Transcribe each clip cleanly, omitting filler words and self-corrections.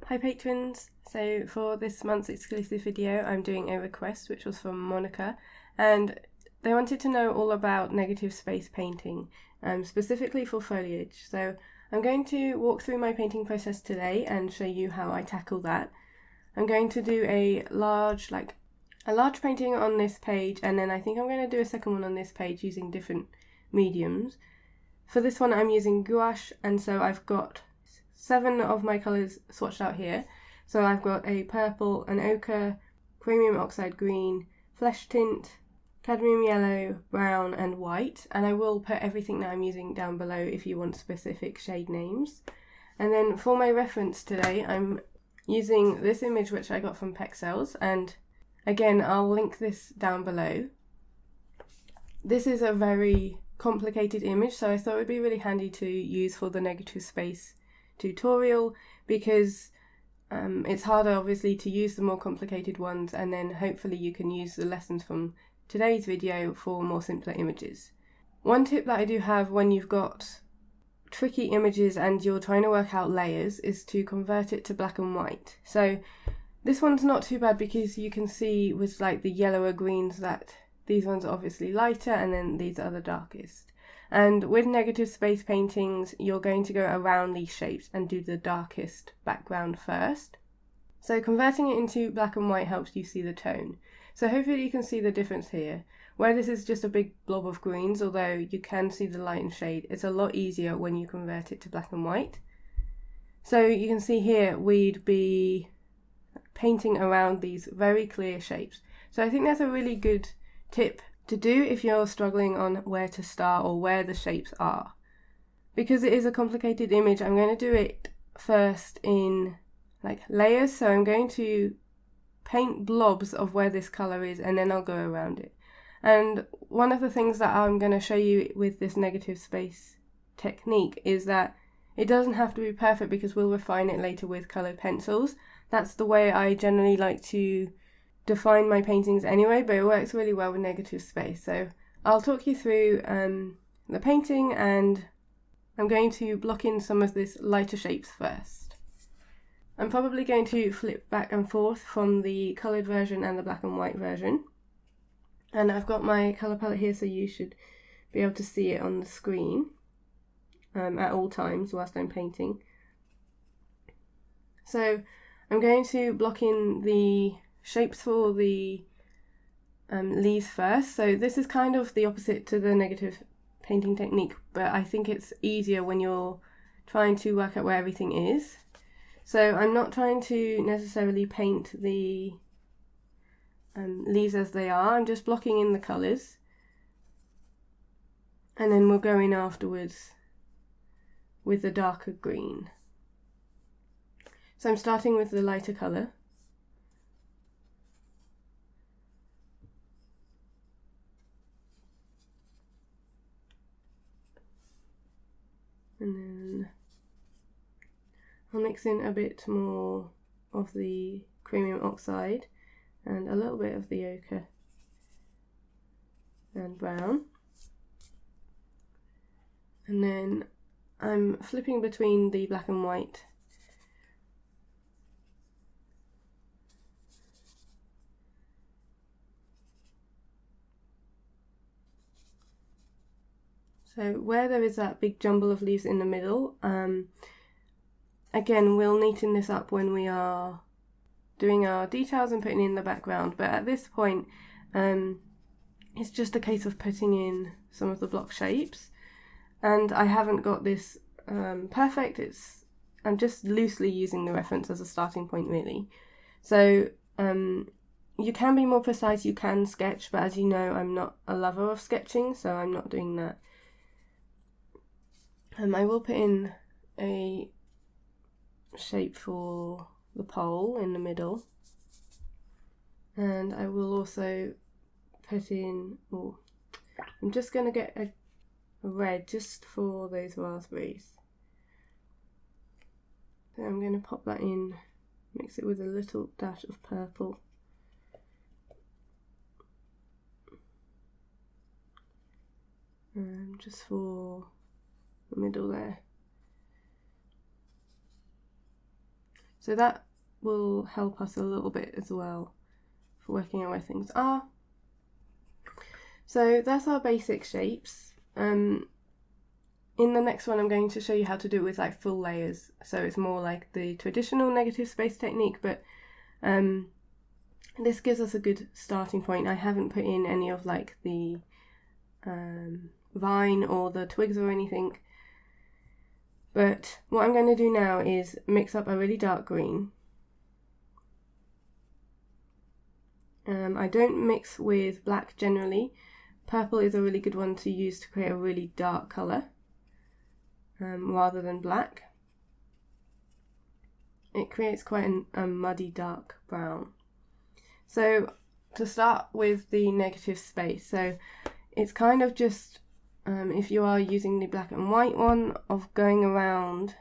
Hi patrons! So for this month's exclusive video I'm doing a request which was from Monica, and they wanted to know all about negative space painting, specifically for foliage. So I'm going to walk through my painting process today and show you how I tackle that. I'm going to do a large painting on this page, and then I think I'm going to do a second one on this page using different mediums. For this one I'm using gouache, and so I've got 7 of my colours swatched out here. So I've got a purple, an ochre, chromium oxide green, flesh tint, cadmium yellow, brown and white, and I will put everything that I'm using down below if you want specific shade names. And then for my reference today I'm using this image which I got from Pexels, and again I'll link this down below. This is a very complicated image, so I thought it would be really handy to use for the negative space tutorial, because it's harder obviously to use the more complicated ones, and then hopefully you can use the lessons from today's video for more simpler images. One tip that I do have when you've got tricky images and you're trying to work out layers is to convert it to black and white. So this one's not too bad because you can see with like the yellower greens that these ones are obviously lighter and then these are the darkest. And with negative space paintings, you're going to go around these shapes and do the darkest background first. So converting it into black and white helps you see the tone. So hopefully you can see the difference here. Where this is just a big blob of greens, although you can see the light and shade, it's a lot easier when you convert it to black and white. So you can see here we'd be painting around these very clear shapes. So I think that's a really good tip to do if you're struggling on where to start or where the shapes are. Because it is a complicated image, I'm going to do it first in like layers, so I'm going to paint blobs of where this colour is and then I'll go around it. And one of the things that I'm going to show you with this negative space technique is that it doesn't have to be perfect, because we'll refine it later with coloured pencils. That's the way I generally like to define my paintings anyway, but it works really well with negative space. So I'll talk you through the painting, and I'm going to block in some of this lighter shapes first. I'm probably going to flip back and forth from the coloured version and the black and white version. And I've got my colour palette here, so you should be able to see it on the screen at all times whilst I'm painting. So I'm going to block in the shapes for the leaves first. So this is kind of the opposite to the negative painting technique, but I think it's easier when you're trying to work out where everything is. So I'm not trying to necessarily paint the leaves as they are, I'm just blocking in the colours, and then we'll go in afterwards with the darker green. So I'm starting with the lighter colour. And then I'll mix in a bit more of the chromium oxide and a little bit of the ochre and brown. And then I'm flipping between the black and white. So where there is that big jumble of leaves in the middle, again we'll neaten this up when we are doing our details and putting in the background, but at this point it's just a case of putting in some of the block shapes, and I haven't got this perfect. I'm just loosely using the reference as a starting point really. So you can be more precise, you can sketch, but as you know I'm not a lover of sketching, so I'm not doing that. I will put in a shape for the pole in the middle, and I will also put in, I'm just going to get a red just for those raspberries. So I'm going to pop that in, mix it with a little dash of purple. Just for the middle there. So that will help us a little bit as well for working out where things are. So that's our basic shapes. In the next one I'm going to show you how to do it with like full layers, so it's more like the traditional negative space technique, but this gives us a good starting point. I haven't put in any of like the vine or the twigs or anything, but what I'm going to do now is mix up a really dark green. I don't mix with black generally. Purple is a really good one to use to create a really dark colour rather than black. It creates quite a muddy dark brown. So to start with the negative space, so it's kind of just if you are using the black and white one, of going around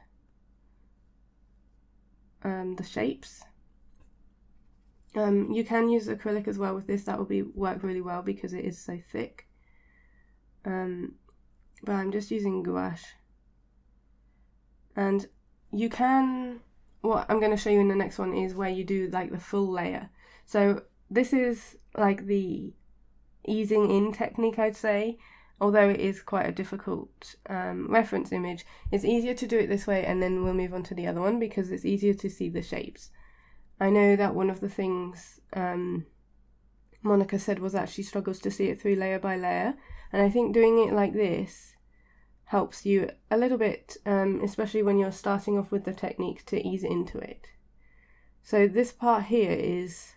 the shapes. You can use acrylic as well with this. That will work really well because it is so thick. But I'm just using gouache. And you can, what I'm going to show you in the next one is where you do like the full layer. So this is like the easing in technique, I'd say. Although it is quite a difficult reference image, it's easier to do it this way, and then we'll move on to the other one because it's easier to see the shapes. I know that one of the things Monica said was that she struggles to see it through layer by layer, and I think doing it like this helps you a little bit, especially when you're starting off with the technique, to ease into it. So this part here is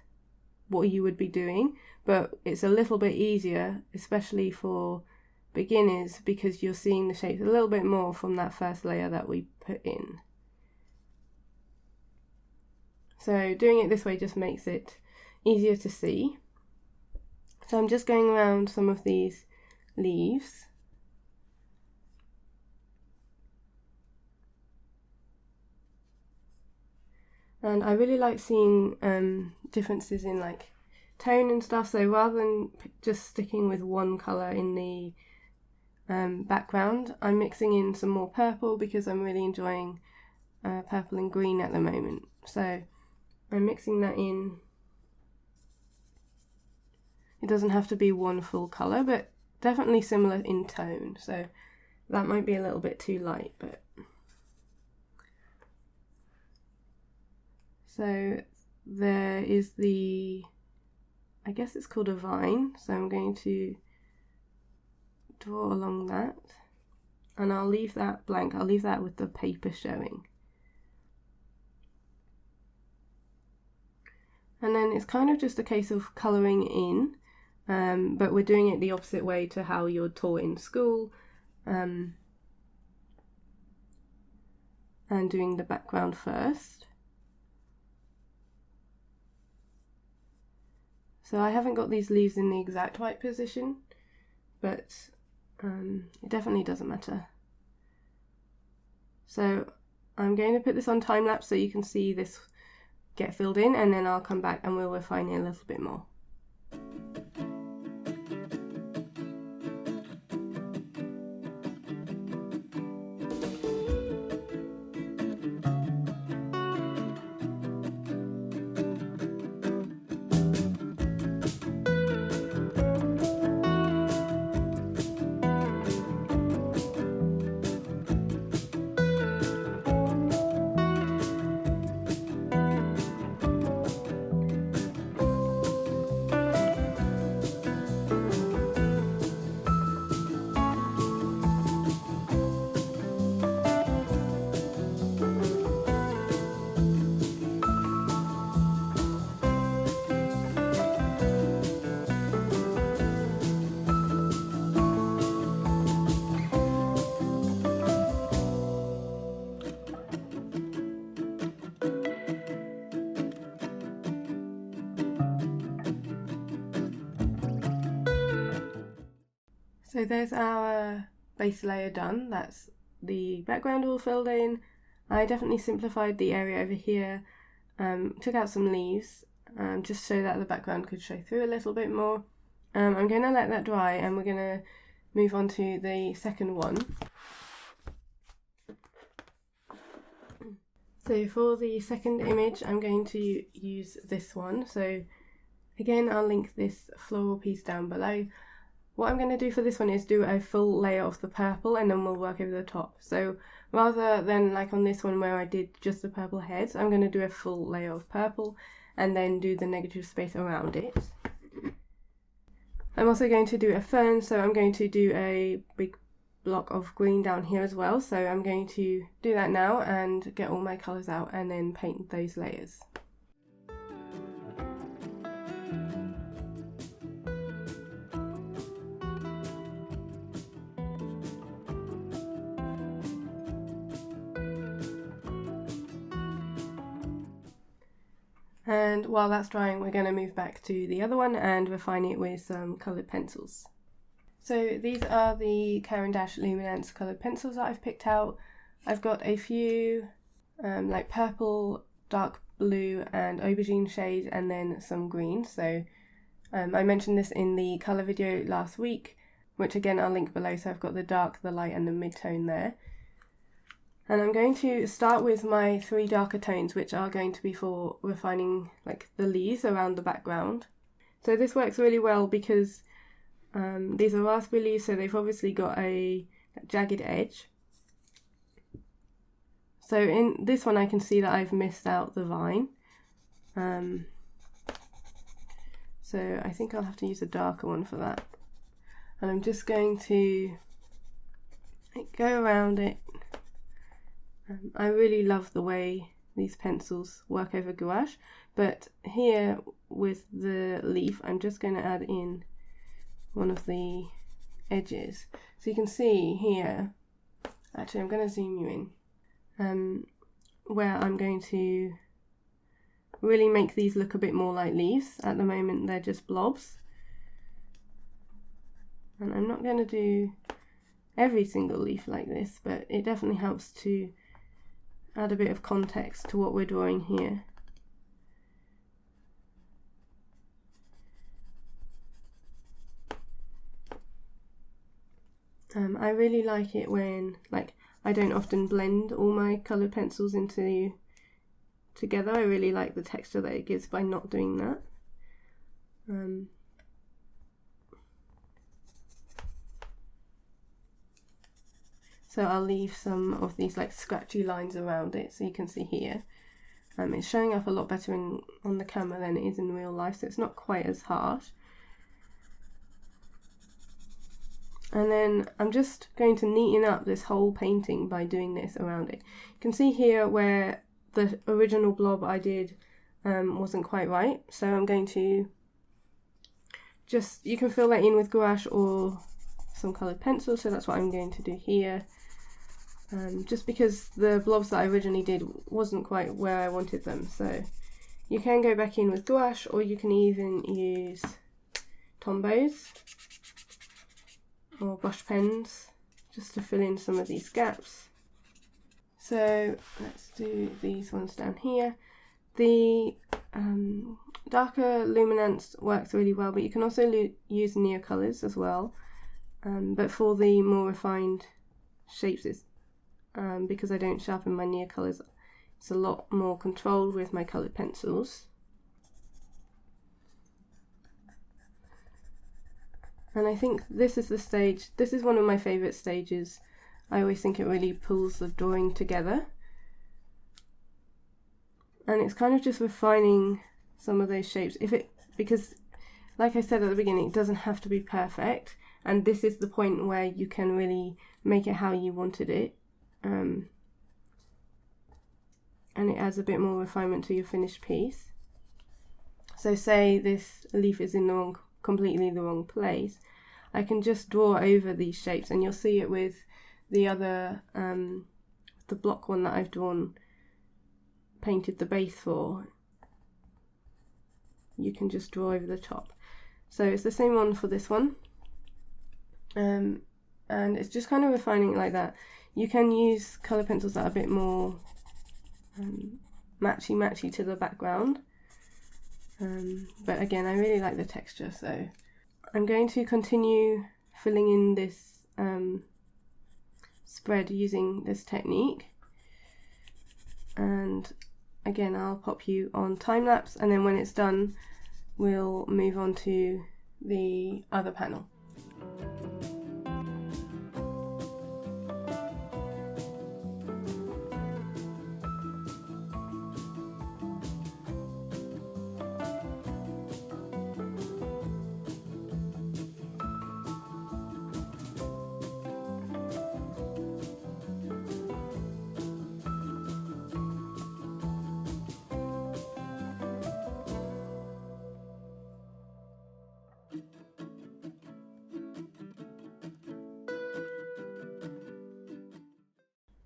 what you would be doing, but it's a little bit easier, especially for beginners, because you're seeing the shapes a little bit more from that first layer that we put in. So doing it this way just makes it easier to see. So I'm just going around some of these leaves. And I really like seeing differences in like tone and stuff, so rather than just sticking with one colour in the background, I'm mixing in some more purple because I'm really enjoying purple and green at the moment. So I'm mixing that in. It doesn't have to be one full colour, but definitely similar in tone, so that might be a little bit too light, but so there is the, I guess it's called a vine, so I'm going to draw along that, and I'll leave that blank. I'll leave that with the paper showing. And then it's kind of just a case of colouring in, but we're doing it the opposite way to how you're taught in school, and doing the background first. So I haven't got these leaves in the exact right position, but it definitely doesn't matter. So I'm going to put this on time lapse so you can see this get filled in, and then I'll come back and we'll refine it a little bit more. So there's our base layer done. That's the background all filled in. I definitely simplified the area over here, took out some leaves just so that the background could show through a little bit more. I'm going to let that dry and we're going to move on to the second one. So for the second image, I'm going to use this one. So again, I'll link this floral piece down below. What I'm going to do for this one is do a full layer of the purple and then we'll work over the top. So rather than like on this one where I did just the purple heads, I'm going to do a full layer of purple and then do the negative space around it. I'm also going to do a fern, so I'm going to do a big block of green down here as well. So I'm going to do that now and get all my colours out and then paint those layers. And while that's drying, we're going to move back to the other one and refine it with some coloured pencils. So these are the Caran d'Ache Luminance coloured pencils that I've picked out. I've got a few like purple, dark blue and aubergine shade, and then some green. So I mentioned this in the colour video last week, which again I'll link below. So I've got the dark, the light and the mid-tone there. And I'm going to start with my 3 darker tones, which are going to be for refining like the leaves around the background. So this works really well because these are raspberry leaves, so they've obviously got a jagged edge. So in this one I can see that I've missed out the vine. So I think I'll have to use a darker one for that. And I'm just going to go around it. I really love the way these pencils work over gouache, but here with the leaf I'm just going to add in one of the edges. So you can see here, actually I'm going to zoom you in, where I'm going to really make these look a bit more like leaves. At the moment they're just blobs. And I'm not going to do every single leaf like this, but it definitely helps to add a bit of context to what we're drawing here. I really like it when I don't often blend all my coloured pencils together. I really like the texture that it gives by not doing that. So I'll leave some of these like scratchy lines around it, so you can see here. It's showing up a lot better on the camera than it is in real life, so it's not quite as harsh. And then I'm just going to neaten up this whole painting by doing this around it. You can see here where the original blob I did wasn't quite right, so I'm going to you can fill that in with gouache or some coloured pencil, so that's what I'm going to do here. Just because the blobs that I originally did wasn't quite where I wanted them, so you can go back in with gouache, or you can even use Tombows or brush pens just to fill in some of these gaps. So let's do these ones down here. The darker luminance works really well, but you can also use Neocolours as well. But for the more refined shapes, because I don't sharpen my Neocolours, it's a lot more controlled with my coloured pencils. And I think this is the stage, this is one of my favourite stages. I always think it really pulls the drawing together. And it's kind of just refining some of those shapes. Because like I said at the beginning, it doesn't have to be perfect. And this is the point where you can really make it how you wanted it. And it adds a bit more refinement to your finished piece. So say this leaf is in completely the wrong place, I can just draw over these shapes, and you'll see it with the other, the block one that I've painted the base for. You can just draw over the top. So it's the same one for this one. And it's just kind of refining it like that. You can use colour pencils that are a bit more matchy to the background. But again, I really like the texture, so I'm going to continue filling in this spread using this technique. and again I'll pop you on time lapse, and then when it's done we'll move on to the other panel.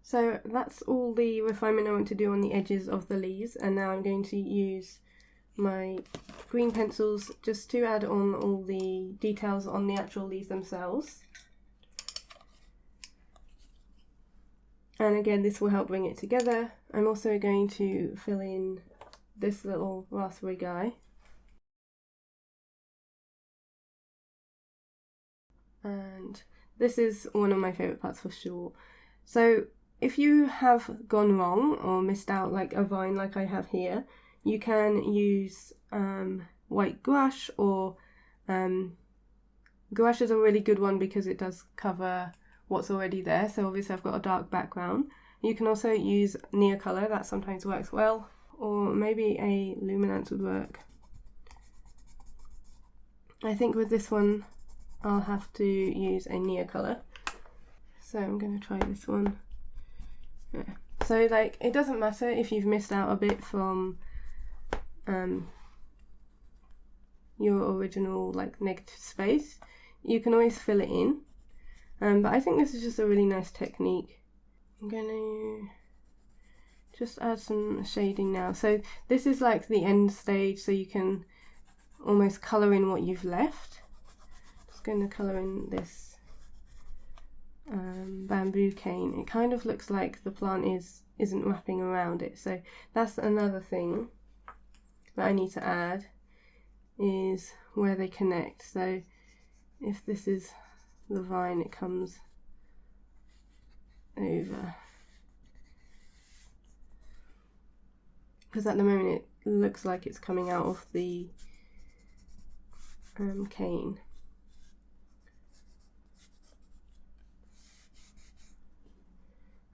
So that's all the refinement I want to do on the edges of the leaves, and now I'm going to use my green pencils just to add on all the details on the actual leaves themselves. And again, this will help bring it together. I'm also going to fill in this little raspberry guy. And this is one of my favourite parts for sure. So if you have gone wrong or missed out like a vine like I have here, you can use white gouache, or gouache is a really good one because it does cover what's already there. So obviously I've got a dark background. You can also use Neocolor, that sometimes works well, or maybe a Luminance would work. I think with this one I'll have to use a Neocolor, so I'm going to try this one. Yeah. So like, it doesn't matter if you've missed out a bit from your original like negative space, you can always fill it in. But I think this is just a really nice technique. I'm going to just add some shading now. So this is like the end stage, so you can almost colour in what you've left. Just going to colour in this bamboo cane. It kind of looks like the plant isn't wrapping around it, so that's another thing that I need to add, is where they connect. So if this is the vine, it comes over, because at the moment it looks like it's coming out of the cane.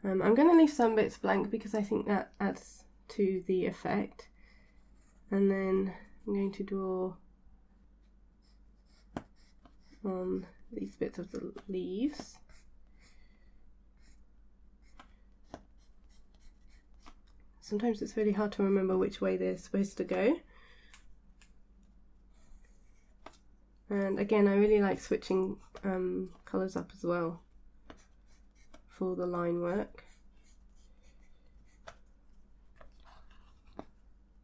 I'm going to leave some bits blank because I think that adds to the effect, and then I'm going to draw on these bits of the leaves. Sometimes it's really hard to remember which way they're supposed to go. And again, I really like switching colours up as well for the line work.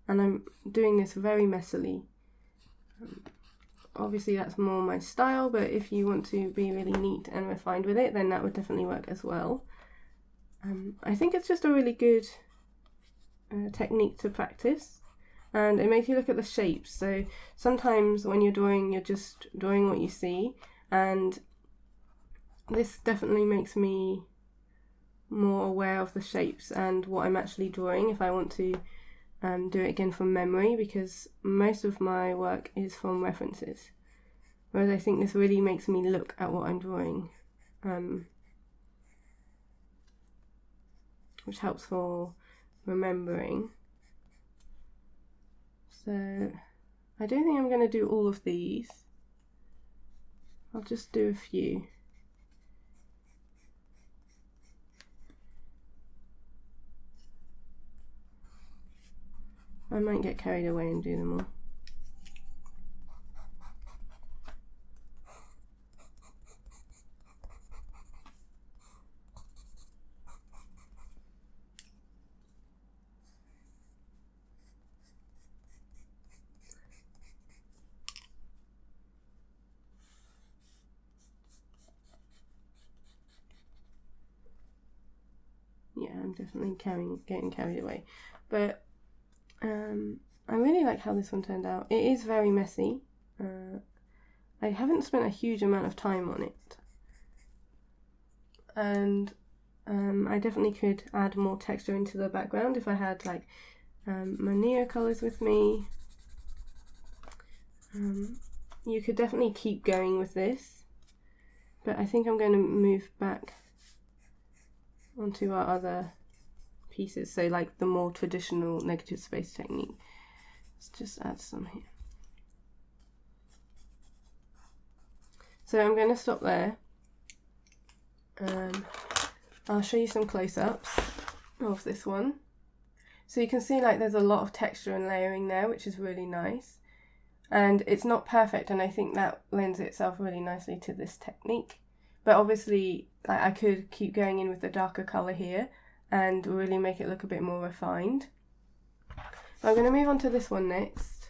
And I'm doing this very messily. Obviously that's more my style, but if you want to be really neat and refined with it, then that would definitely work as well. I think it's just a really good technique to practice, and it makes you look at the shapes. So sometimes when you're drawing, you're just drawing what you see, and this definitely makes me more aware of the shapes and what I'm actually drawing if I want to do it again from memory, because most of my work is from references, whereas I think this really makes me look at what I'm drawing, which helps for remembering. So I don't think I'm going to do all of these. I'll just do a few. I might get carried away and do them all. Yeah, I'm definitely getting carried away, but I really like how this one turned out. It is very messy. I haven't spent a huge amount of time on it, and I definitely could add more texture into the background if I had like my Neo colours with me. You could definitely keep going with this, but I think I'm going to move back onto our other pieces, so like the more traditional negative space technique. Let's just add some here. So I'm going to stop there. I'll show you some close-ups of this one. So you can see like there's a lot of texture and layering there, which is really nice. And it's not perfect, and I think that lends itself really nicely to this technique. But obviously, like, I could keep going in with the darker colour here and really make it look a bit more refined. I'm going to move on to this one next.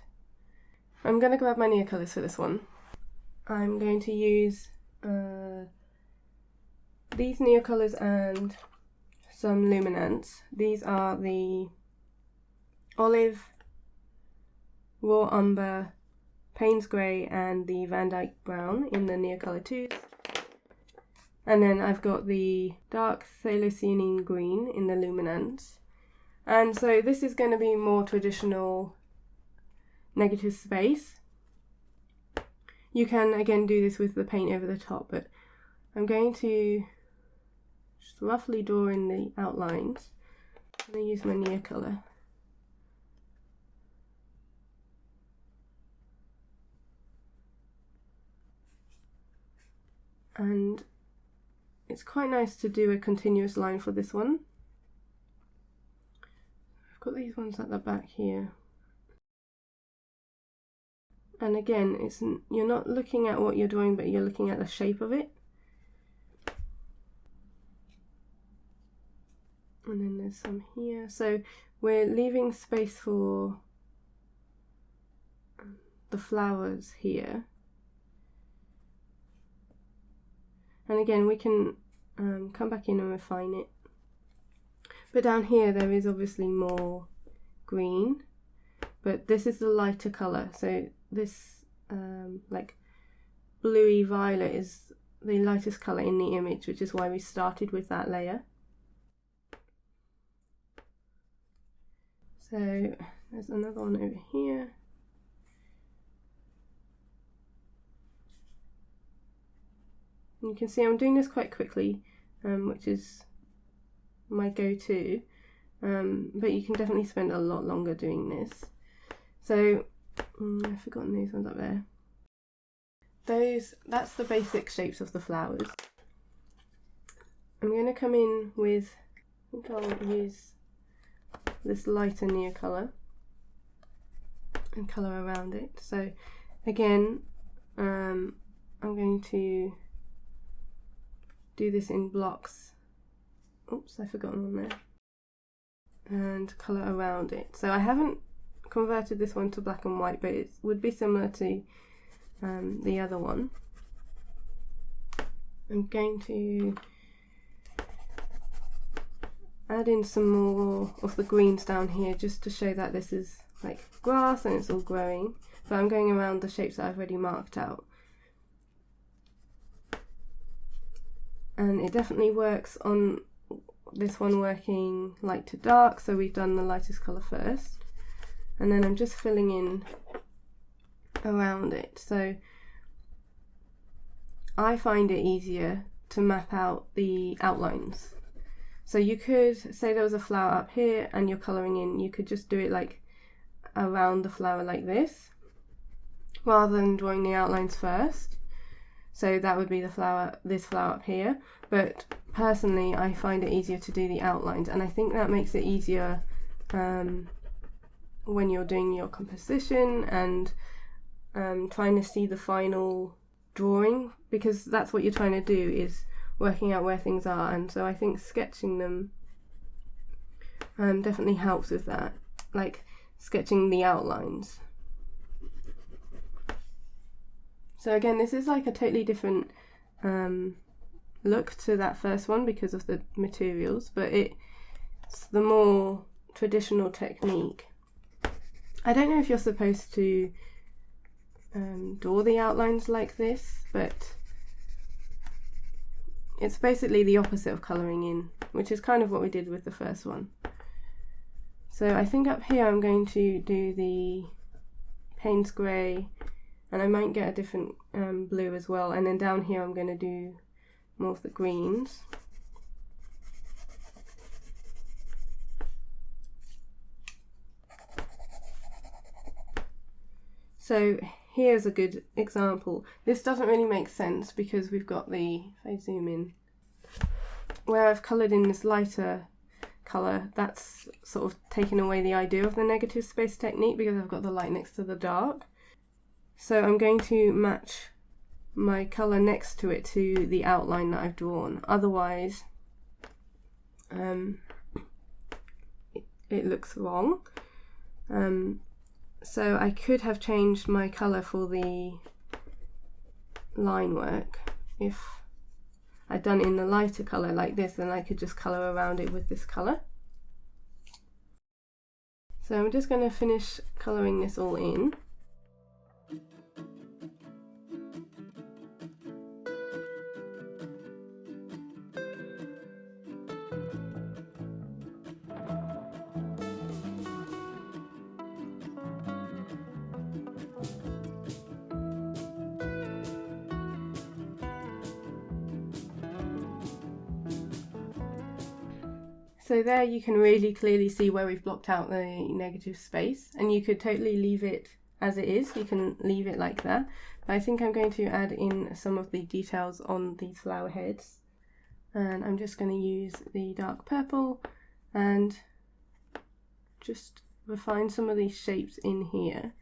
I'm going to grab my Neo colours for this one. I'm going to use these Neo colours and some luminance. These are the Olive, Raw Umber, Payne's Grey and the Van Dyke Brown in the Neocolor 2s. And then I've got the dark Thalocyanine Green in the Luminance. And so this is going to be more traditional negative space. You can again do this with the paint over the top, but I'm going to just roughly draw in the outlines. I'm going to use my Neocolor. And it's quite nice to do a continuous line for this one. I've got these ones at the back here. And again, you're not looking at what you're drawing, but you're looking at the shape of it. And then there's some here. So we're leaving space for the flowers here. And again, we can come back in and refine it. But down here there is obviously more green, but this is the lighter colour. So this like bluey violet is the lightest colour in the image, which is why we started with that layer. So there's another one over here. You can see I'm doing this quite quickly, which is my go-to, but you can definitely spend a lot longer doing this. So I've forgotten these ones up there. That's the basic shapes of the flowers. I'm going to come in with, I think I'll use this lighter Neocolor and colour around it. So again, I'm going to do this in blocks. Oops, I've forgotten one there. And colour around it. So I haven't converted this one to black and white, but it would be similar to the other one. I'm going to add in some more of the greens down here just to show that this is like grass and it's all growing, but I'm going around the shapes that I've already marked out. And it definitely works on this one, working light to dark, so we've done the lightest colour first, and then I'm just filling in around it. So I find it easier to map out the outlines. So you could say there was a flower up here and you're colouring in, you could just do it like around the flower like this, rather than drawing the outlines first. So that would be the flower, this flower up here. But personally, I find it easier to do the outlines, and I think that makes it easier when you're doing your composition and trying to see the final drawing, because that's what you're trying to do, is working out where things are. And so I think sketching them definitely helps with that, like sketching the outlines. So again, this is like a totally different look to that first one because of the materials, but it's the more traditional technique. I don't know if you're supposed to draw the outlines like this, but it's basically the opposite of colouring in. which is kind of what we did with the first one. So I think up here I'm going to do the Payne's grey, and I might get a different blue as well, and then down here I'm going to do more of the greens. So here's a good example. This doesn't really make sense because we've got the, if I zoom in, where I've coloured in this lighter colour, that's sort of taken away the idea of the negative space technique because I've got the light next to the dark. So I'm going to match my colour next to it to the outline that I've drawn. Otherwise, it looks wrong. So I could have changed my colour for the line work. If I'd done it in the lighter colour like this, then I could just colour around it with this colour. So I'm just going to finish colouring this all in. So there you can really clearly see where we've blocked out the negative space, and you could totally leave it as it is. You can leave it like that. But I think I'm going to add in some of the details on these flower heads, and I'm just going to use the dark purple and just refine some of these shapes in here.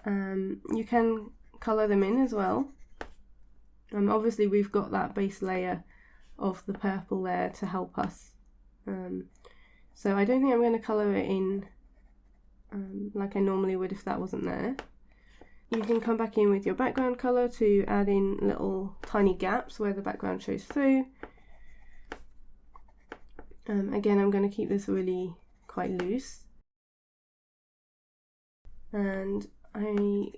You can colour them in as well. Obviously we've got that base layer of the purple there to help us. So I don't think I'm going to colour it in like I normally would if that wasn't there. You can come back in with your background colour to add in little tiny gaps where the background shows through. Again, I'm going to keep this really quite loose. And I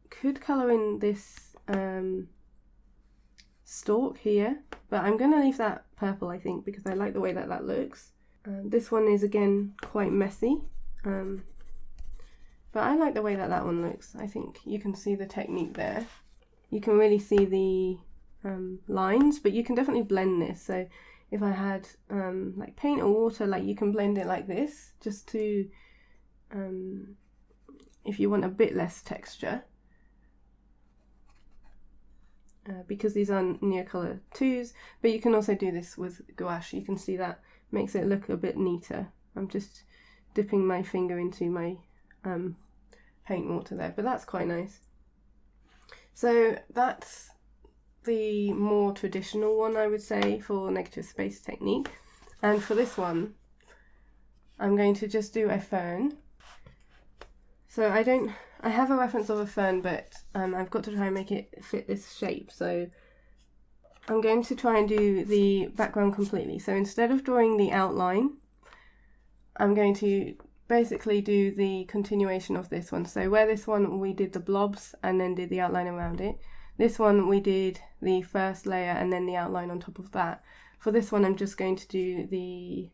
could colour in this stalk here, but I'm going to leave that purple, I think, because I like the way that that looks. This one is again quite messy, but I like the way that that one looks. I think you can see the technique there. You can really see the lines, but you can definitely blend this. So if I had like paint or water, like you can blend it like this, just to if you want a bit less texture. Because these are Neocolor 2s, but you can also do this with gouache. You can see that makes it look a bit neater. I'm just dipping my finger into my paint water there, but that's quite nice. So that's the more traditional one, I would say, for negative space technique. And for this one, I'm going to just do a fern. So I have a reference of a fern, but I've got to try and make it fit this shape. So I'm going to try and do the background completely. So instead of drawing the outline, I'm going to basically do the continuation of this one. So where this one we did the blobs and then did the outline around it, this one we did the first layer and then the outline on top of that. For this one I'm just going to do the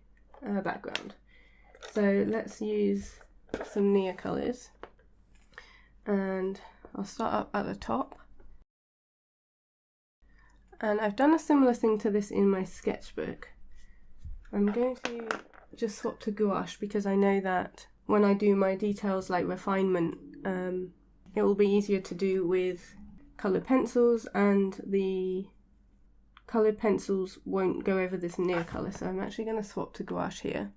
background. So let's use some Neocolors, and I'll start up at the top. And I've done a similar thing to this in my sketchbook. I'm going to just swap to gouache because I know that when I do my details like refinement, it will be easier to do with coloured pencils, and the coloured pencils won't go over this Neocolor. So I'm actually going to swap to gouache here.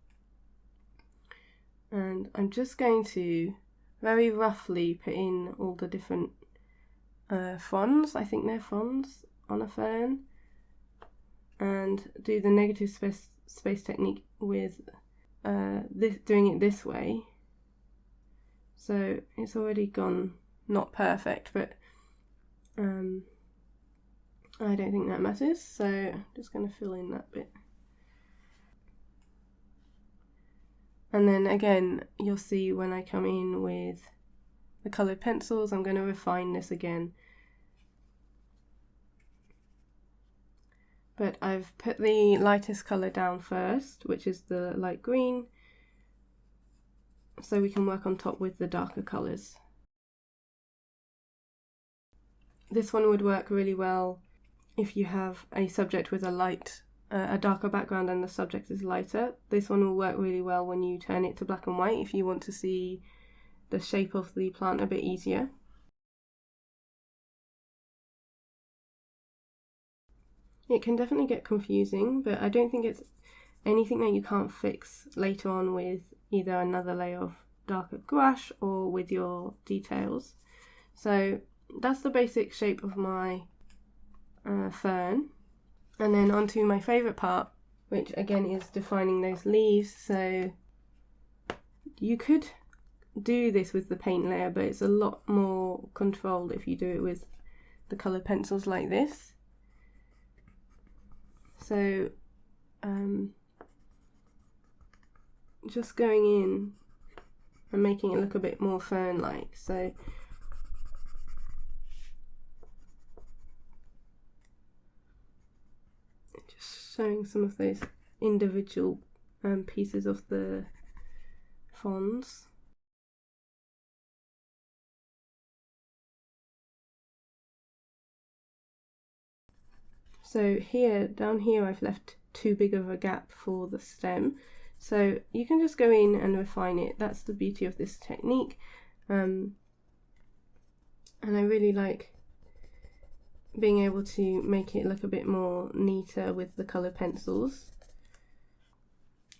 And I'm just going to very roughly put in all the different fronds, I think they're fronds, on a fern, and do the negative space technique with doing it this way. So it's already gone not perfect, but I don't think that matters, so I'm just going to fill in that bit. And then again, you'll see when I come in with the coloured pencils, I'm going to refine this again. but I've put the lightest colour down first, which is the light green, so we can work on top with the darker colours. This one would work really well if you have a subject with a darker background and the subject is lighter. This one will work really well when you turn it to black and white if you want to see the shape of the plant a bit easier. It can definitely get confusing, but I don't think it's anything that you can't fix later on with either another layer of darker gouache or with your details. So that's the basic shape of my fern. And then onto my favourite part, which again is defining those leaves. So you could do this with the paint layer, but it's a lot more controlled if you do it with the coloured pencils like this. So just going in and making it look a bit more fern-like. So just showing some of those individual pieces of the fronds. So here, down here, I've left too big of a gap for the stem. So you can just go in and refine it. That's the beauty of this technique. And I really like being able to make it look a bit more neater with the coloured pencils.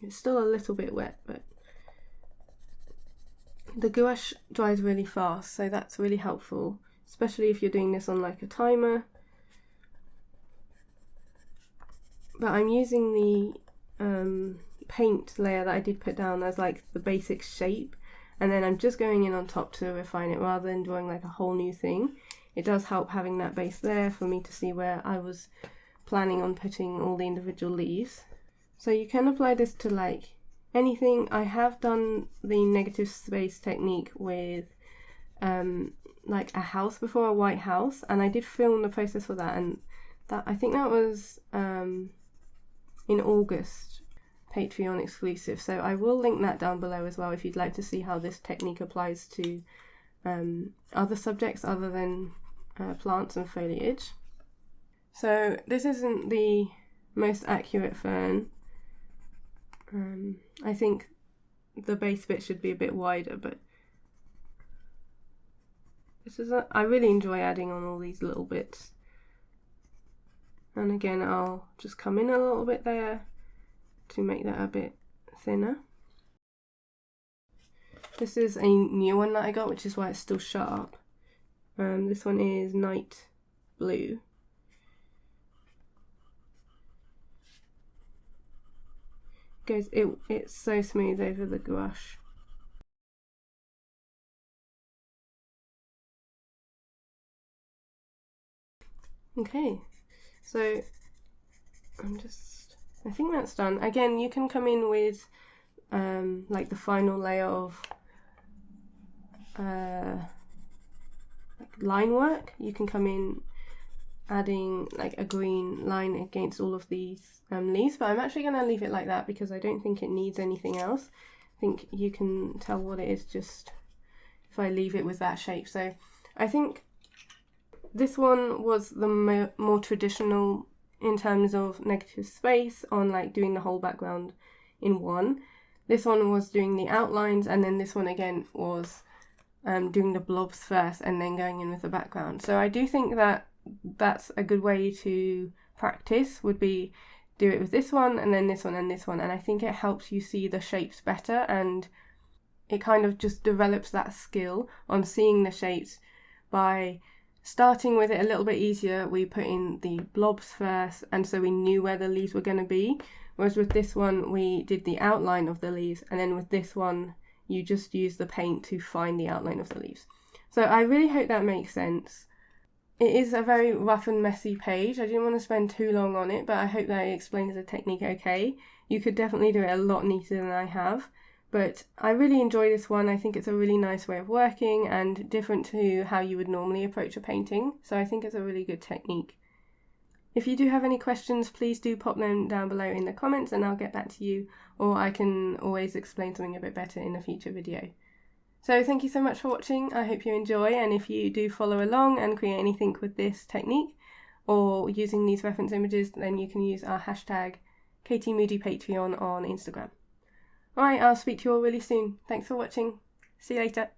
It's still a little bit wet, but the gouache dries really fast, so that's really helpful, especially if you're doing this on like a timer. But I'm using the paint layer that I did put down as like the basic shape, and then I'm just going in on top to refine it rather than drawing like a whole new thing. It does help having that base there for me to see where I was planning on putting all the individual leaves. So you can apply this to like anything. I have done the negative space technique with like a house before, a white house, and I did film the process for that, and that I think that was in August, Patreon exclusive, so I will link that down below as well if you'd like to see how this technique applies to other subjects other than plants and foliage. So this isn't the most accurate fern. I think the base bit should be a bit wider, but I really enjoy adding on all these little bits. And again, I'll just come in a little bit there to make that a bit thinner. This is a new one that I got, which is why it's still sharp. This one is Night Blue. It's so smooth over the gouache. Okay. So I think that's done. Again, you can come in with like the final layer of like line work. You can come in adding like a green line against all of these leaves, but I'm actually going to leave it like that because I don't think it needs anything else. I think you can tell what it is just if I leave it with that shape. So I think this one was the more traditional in terms of negative space on like doing the whole background in one. This one was doing the outlines, and then this one again was doing the blobs first and then going in with the background. So I do think that that's a good way to practice, would be do it with this one and then this one and this one, and I think it helps you see the shapes better, and it kind of just develops that skill on seeing the shapes by starting with it a little bit easier. We put in the blobs first, and so we knew where the leaves were going to be, whereas with this one we did the outline of the leaves, and then with this one you just use the paint to find the outline of the leaves. So I really hope that makes sense. It is a very rough and messy page. I didn't want to spend too long on it, but I hope that it explains the technique okay. You could definitely do it a lot neater than I have, but I really enjoy this one. I think it's a really nice way of working and different to how you would normally approach a painting, so I think it's a really good technique. If you do have any questions, please do pop them down below in the comments and I'll get back to you, or I can always explain something a bit better in a future video. So thank you so much for watching. I hope you enjoy, and if you do follow along and create anything with this technique or using these reference images, then you can use our hashtag KTMoodyPatreon on Instagram. Alright, I'll speak to you all really soon. Thanks for watching. See you later.